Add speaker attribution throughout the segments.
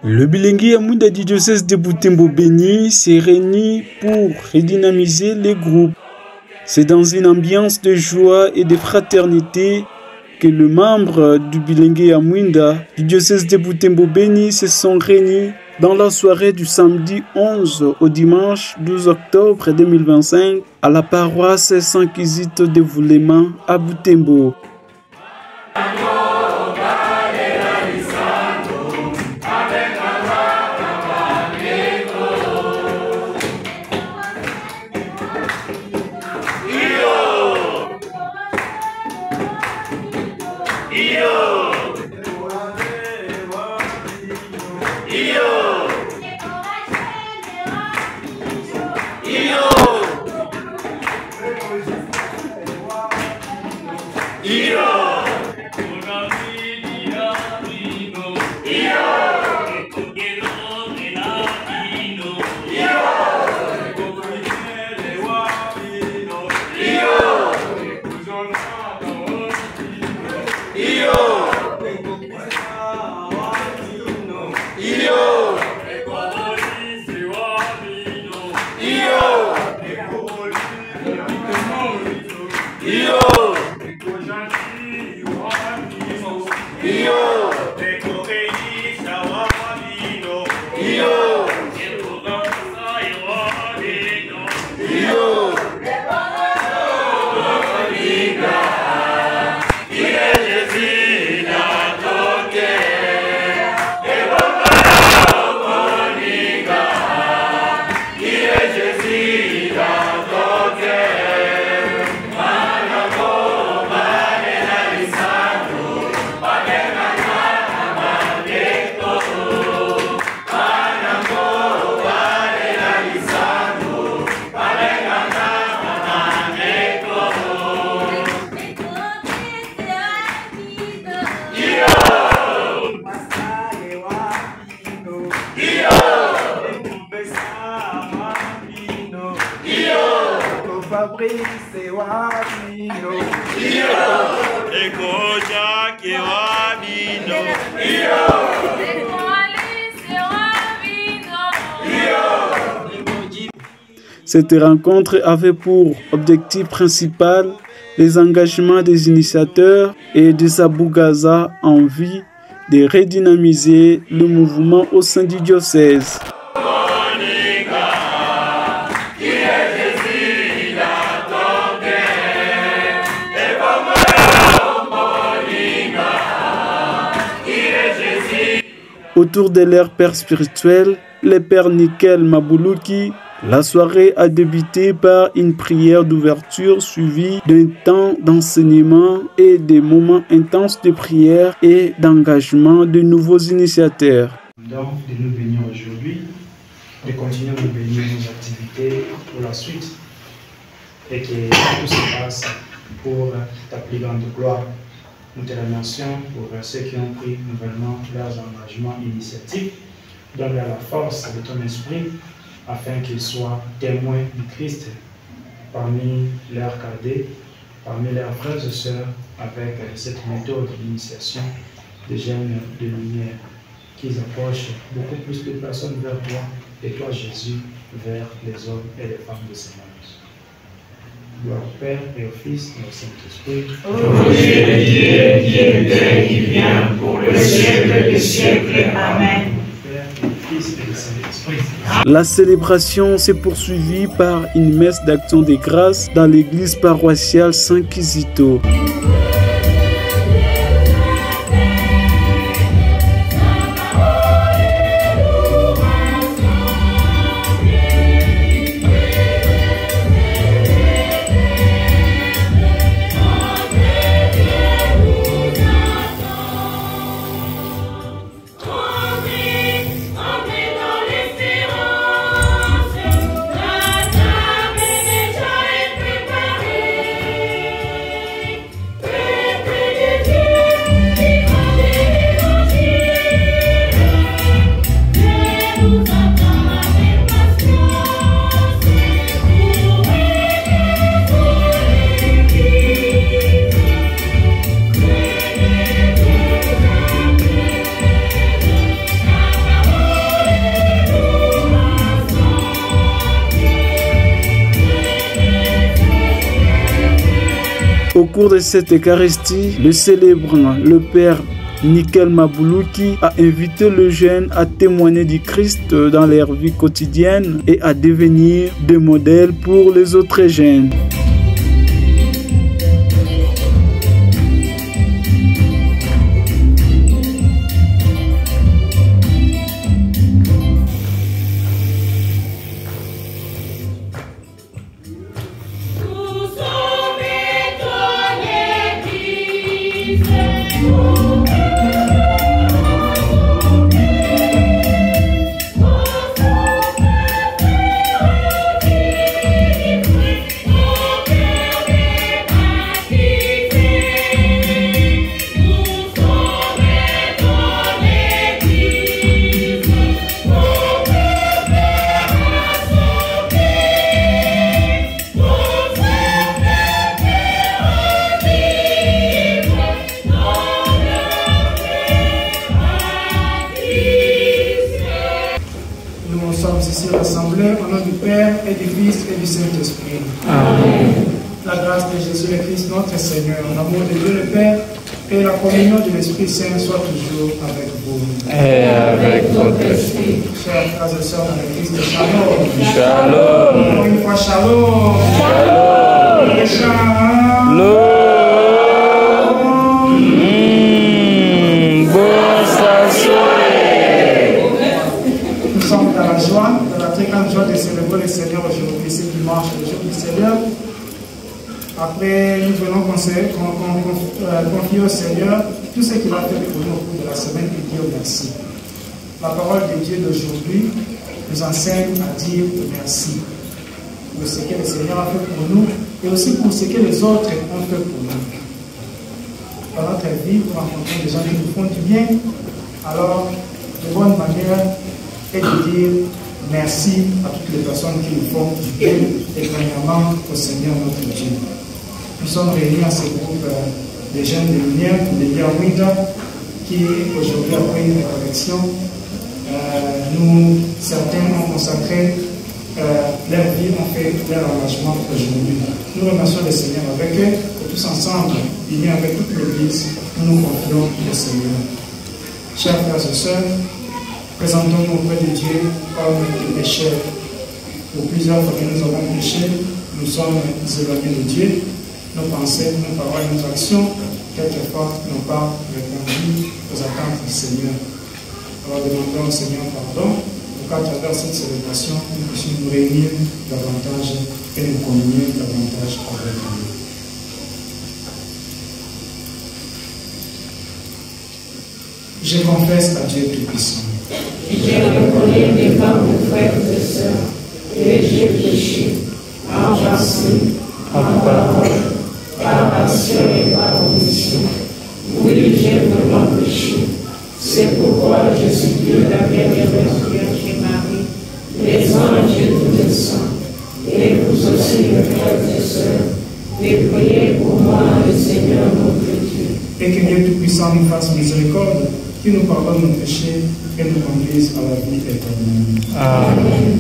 Speaker 1: Le Bilingue Amwinda du diocèse de Butembo-Beni s'est réuni pour redynamiser les groupes. C'est dans une ambiance de joie et de fraternité que les membres du Bilingue Amwinda du diocèse de Butembo-Beni se sont réunis dans la soirée du samedi 11 au dimanche 12 octobre 2025 à la paroisse Saint-Kizito de Vouléma à Butembo. Cette rencontre avait pour objectif principal les engagements des initiateurs et des Abougaza en vue de redynamiser le mouvement au sein du diocèse. Autour de leur père spirituel, le père Nickel Maboulouki, la soirée a débuté par une prière d'ouverture suivie d'un temps d'enseignement et des moments intenses de prière et d'engagement de nouveaux initiateurs.
Speaker 2: Donc, de nous bénir aujourd'hui, de continuer à nous bénir nos activités pour la suite et que tout se passe pour ta plus grande gloire. Nous te remercions pour ceux qui ont pris nouvellement leurs engagements initiatiques. Donne-leur la force de ton esprit afin qu'ils soient témoins du Christ parmi leurs cadets, parmi leurs frères et sœurs, avec cette méthode d'initiation des jeunes de lumière, qu'ils approchent beaucoup plus de personnes vers toi et toi, Jésus, vers les hommes et les femmes de ce monde. Gloire au Père et au Fils et au Saint-Esprit.
Speaker 3: Ô Dieu de Dieu, qui était, qui vient, pour le siècle des siècles. Amen.
Speaker 1: La célébration s'est poursuivie par une messe d'action de grâce dans l'église paroissiale Saint-Kizito. Au cours de cette Eucharistie, le célébrant, le Père Nickel Mabuluki, a invité les jeunes à témoigner du Christ dans leur vie quotidienne et à devenir des modèles pour les autres jeunes.
Speaker 2: Rassemblés au nom du Père et du Fils et du Saint-Esprit.
Speaker 3: Amen.
Speaker 2: La grâce de Jésus le Christ notre Seigneur, l'amour de Dieu le Père et la communion de l'Esprit Saint soient toujours avec vous.
Speaker 3: Et avec votre esprit.
Speaker 2: Chers frères et sœurs dans le Christ, shalom.
Speaker 3: Shalom.
Speaker 2: Encore une fois, shalom.
Speaker 3: Shalom.
Speaker 2: Shalom. Nous sommes dans la joie, dans la très grande joie de célébrer le Seigneur aujourd'hui, ce dimanche, le jour du Seigneur. Après, nous venons confier au Seigneur tout ce qu'il a fait pour nous au cours de la semaine et dire merci. La parole de Dieu d'aujourd'hui nous enseigne à dire merci pour ce que le Seigneur a fait pour nous et aussi pour ce que les autres ont fait pour nous. Dans notre vie, nous rencontrons des gens qui nous font du bien, alors de bonne manière est de dire merci à toutes les personnes qui nous font du bien et premièrement au Seigneur notre Dieu. Nous sommes réunis à ce groupe des jeunes de lumière, de Yawida, qui aujourd'hui après une correction, certains ont consacré leur vie, ont fait leur engagement aujourd'hui. Nous remercions le Seigneur avec eux et tous ensemble, unis avec toute l'Église, nous nous confions au Seigneur. Chers frères et sœurs, présentons-nous auprès de Dieu comme des pécheurs. Pour plusieurs fois que nous avons péché, nous sommes éloignés de Dieu. Nos pensées, nos paroles, nos actions, quelquefois, n'ont pas répondu aux attentes du Seigneur. Alors demandons au Seigneur pardon pour qu'à travers cette célébration, nous puissions nous réunir davantage et nous communier davantage avec lui. Je confesse à Dieu Tout-Puissant.
Speaker 4: Je reconnais devant mon frère et sœurs que j'ai péché en pensée, en parole, par action et par omission. Oui, j'ai vraiment péché. C'est pourquoi je supplie la bienheureuse Vierge Marie, les anges et tous les saints, et vous aussi, mes frères et sœurs, de prier pour moi, le Seigneur notre Dieu.
Speaker 2: Et que Dieu Tout-Puissant nous fasse miséricorde, qui nous pardonne nos péchés et nous conduise à la vie éternelle.
Speaker 3: Amen.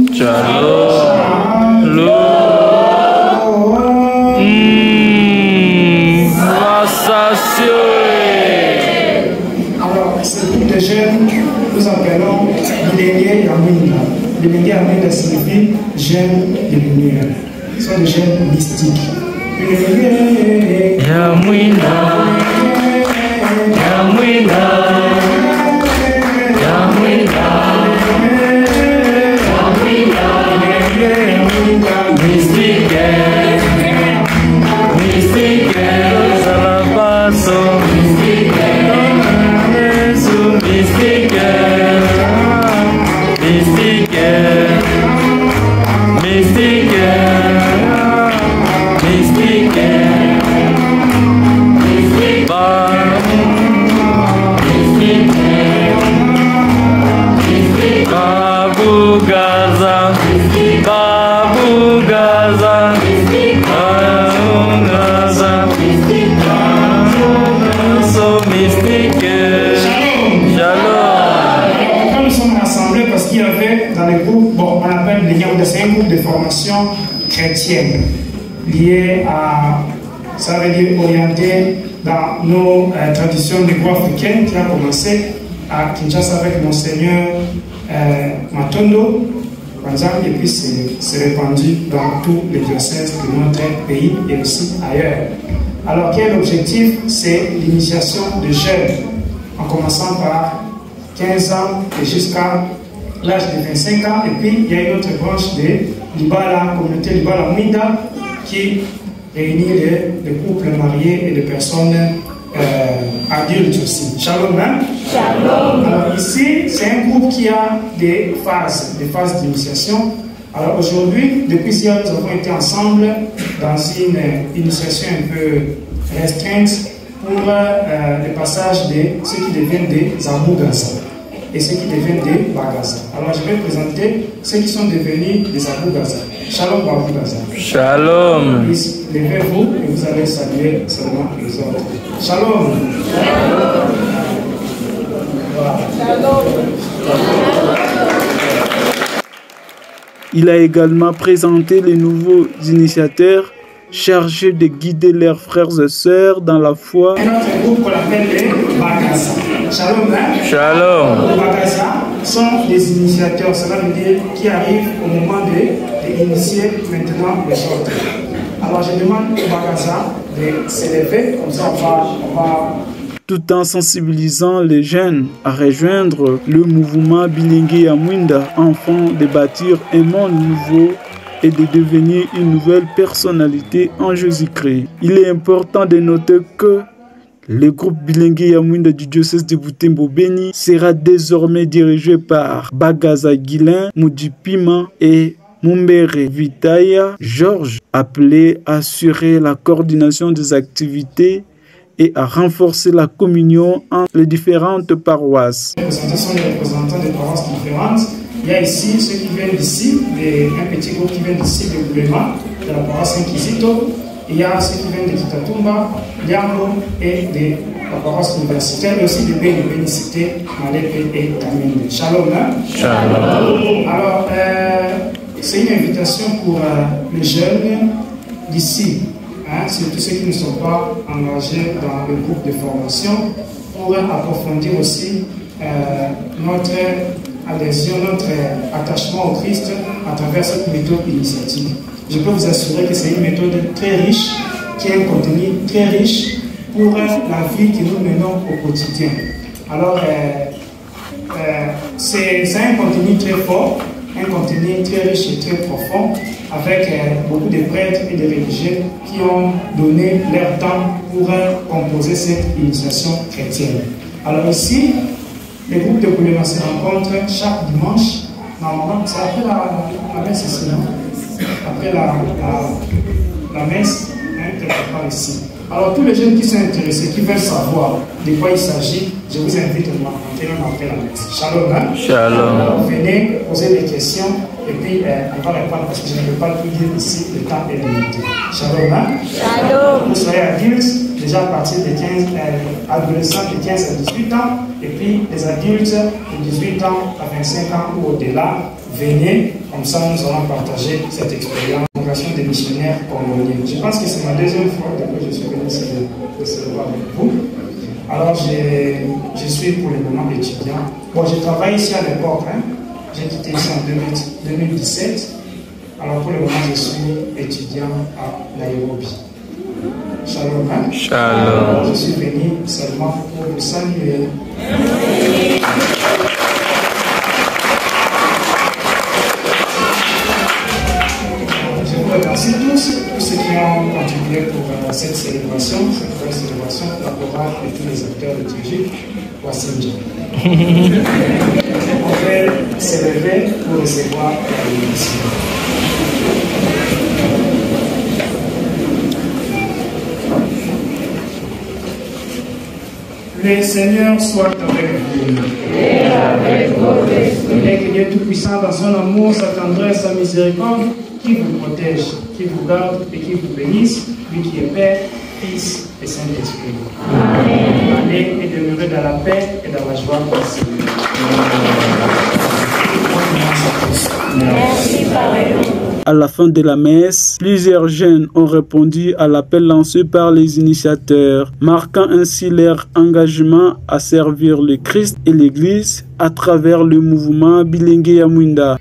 Speaker 2: Alors, ce groupe de jeunes, nous appelons Bilingue Yamwinda. Bilingue Yamwinda signifie jeunes de lumière. Ce sont des jeunes mystiques. Bilingue Yamwinda. Yamwinda. Yamwinda. C'est un groupe de formation chrétienne lié à, ça veut dire orienté dans nos traditions négro-africaines qui a commencé à Kinshasa avec Monseigneur Matondo, et puis c'est répandu dans tous les diocèses de notre pays et aussi ailleurs. Alors quel objectif? C'est l'initiation de jeunes, en commençant par 15 ans et jusqu'à l'âge de 25 ans, et puis il y a une autre branche de Libala, communauté Libala Mwinda, qui réunit les couples mariés et les personnes adultes aussi. Shalom, hein? Shalom. Alors ici, c'est un groupe qui a des phases d'initiation. Alors aujourd'hui, depuis hier, nous avons été ensemble dans une initiation un peu restreinte pour le passage de ceux qui deviennent des Abougaza et ceux qui deviennent des Bagaza. Alors je vais présenter ceux qui sont devenus des Abougaza. Shalom Abougaza. Shalom. Levez-vous et vous allez saluer seulement les autres. Shalom. Shalom. Voilà. Shalom.
Speaker 1: Il a également présenté les nouveaux initiateurs chargés de guider leurs frères et sœurs dans la foi.
Speaker 2: Un autre groupe qu'on appelle les Bagaza. Shalom, hein?
Speaker 1: Shalom.
Speaker 2: Les Bagaza sont des initiateurs, cela veut dire qui arrivent au moment d'initier maintenant les autres. Alors je demande aux Bagaza de s'élever, comme ça on va
Speaker 1: tout en sensibilisant les jeunes à rejoindre le mouvement Bilingue Yamwinda, afin de bâtir un monde nouveau et de devenir une nouvelle personnalité en Jésus-Christ. Il est important de noter que le groupe Bilingue Yamwinda du diocèse de Butembo-Beni sera désormais dirigé par Bagaza Guilin, Moudipima et Mumbere Vitaya Georges, appelé à assurer la coordination des activités et à renforcer la communion entre les différentes paroisses.
Speaker 2: Ce sont les représentants des paroisses différentes. Il y a ici ceux qui viennent d'ici, un petit groupe qui vient d'ici de Boulema, de la paroisse Inquisito. Il y a ceux qui viennent de Kitatumba, Liambo et de la paroisse universitaire, et aussi de Bénicité, Malepe et Kaminde. Shalom, hein? Shalom. Alors, c'est une invitation pour les jeunes d'ici. Surtout ceux qui ne sont pas engagés dans le groupe de formation, pour approfondir aussi notre adhésion, notre attachement au Christ à travers cette méthode initiative. Je peux vous assurer que c'est une méthode très riche, qui a un contenu très riche pour la vie que nous menons au quotidien. Alors, c'est un contenu très fort, un contenu très riche et très profond, avec beaucoup de prêtres et de religieux qui ont donné leur temps pour composer cette initiation chrétienne. Alors ici, les groupes de Boulema se rencontrent chaque dimanche. Normalement, c'est après la messe ici, non? Après la messe, quelque part ici. Alors tous les jeunes qui sont intéressés, qui veulent savoir de quoi il s'agit, je vous invite à m'encontrer même après la messe. Shalom, hein? Shalom. Alors venez poser des questions et puis on va répondre parce que je ne peux pas tout dire ici, le temps est limité. Shalom, hein? Shalom. Vous serez adultes, déjà à partir de 15, adolescents de 15 à 18 ans, et puis les adultes de 18 ans à 25 ans ou au-delà, venez, comme ça nous allons partager cette expérience de congrégation des missionnaires congolais. Je pense que c'est ma deuxième fois que je suis venu célébrer avec vous. Alors je suis pour le moment étudiant. Bon, je travaille ici à l'époque, hein. J'ai quitté ici en 2017. Alors pour le moment, je suis étudiant à Nairobi. Shalom. Hein?
Speaker 5: Shalom.
Speaker 2: Alors, je suis venu seulement pour vous saluer. Je vous remercie tous ceux qui ont contribué pour cette célébration, cette belle célébration, la chorale et tous les acteurs liturgiques. Wassinja. On peut s'élever pour recevoir la bénédiction. Le Seigneur soit avec vous.
Speaker 4: Et avec votre esprit.
Speaker 2: Et que Dieu Tout-Puissant, dans son amour, sa tendresse, sa miséricorde, qui vous protège, qui vous garde et qui vous bénisse, lui qui est Père, Fils et Saint-Esprit.
Speaker 4: Amen.
Speaker 2: Allez et demeurez dans la paix et dans la joie du Seigneur.
Speaker 4: Merci, pareillement.
Speaker 1: À la fin de la messe, plusieurs jeunes ont répondu à l'appel lancé par les initiateurs, marquant ainsi leur engagement à servir le Christ et l'Église à travers le mouvement Bilingue ya Mwinda.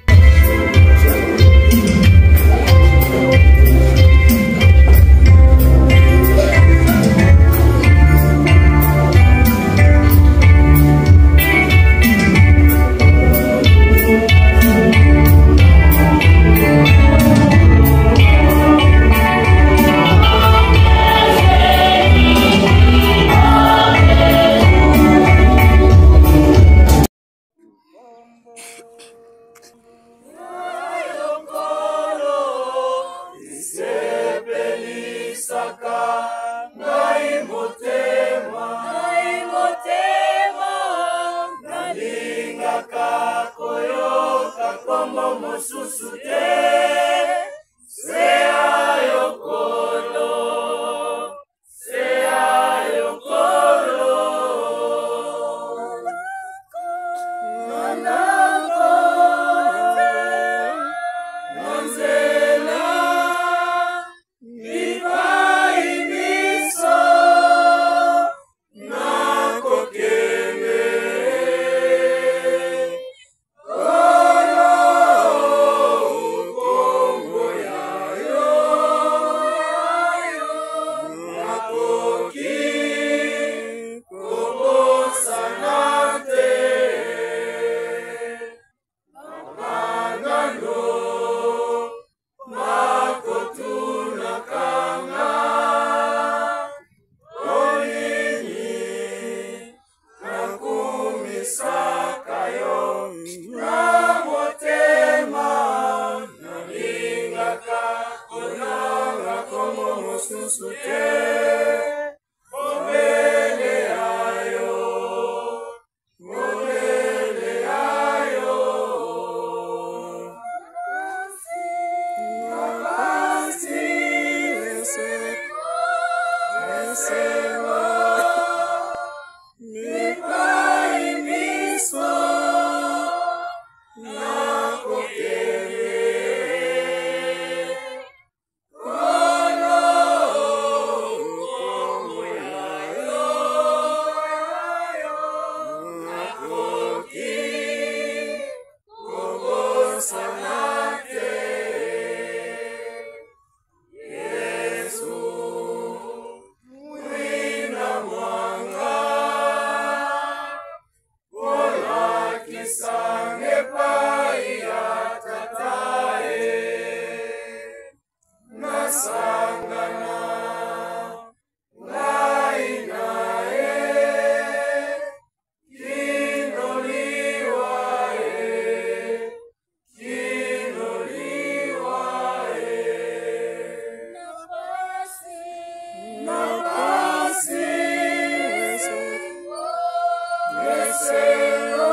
Speaker 4: Senhor.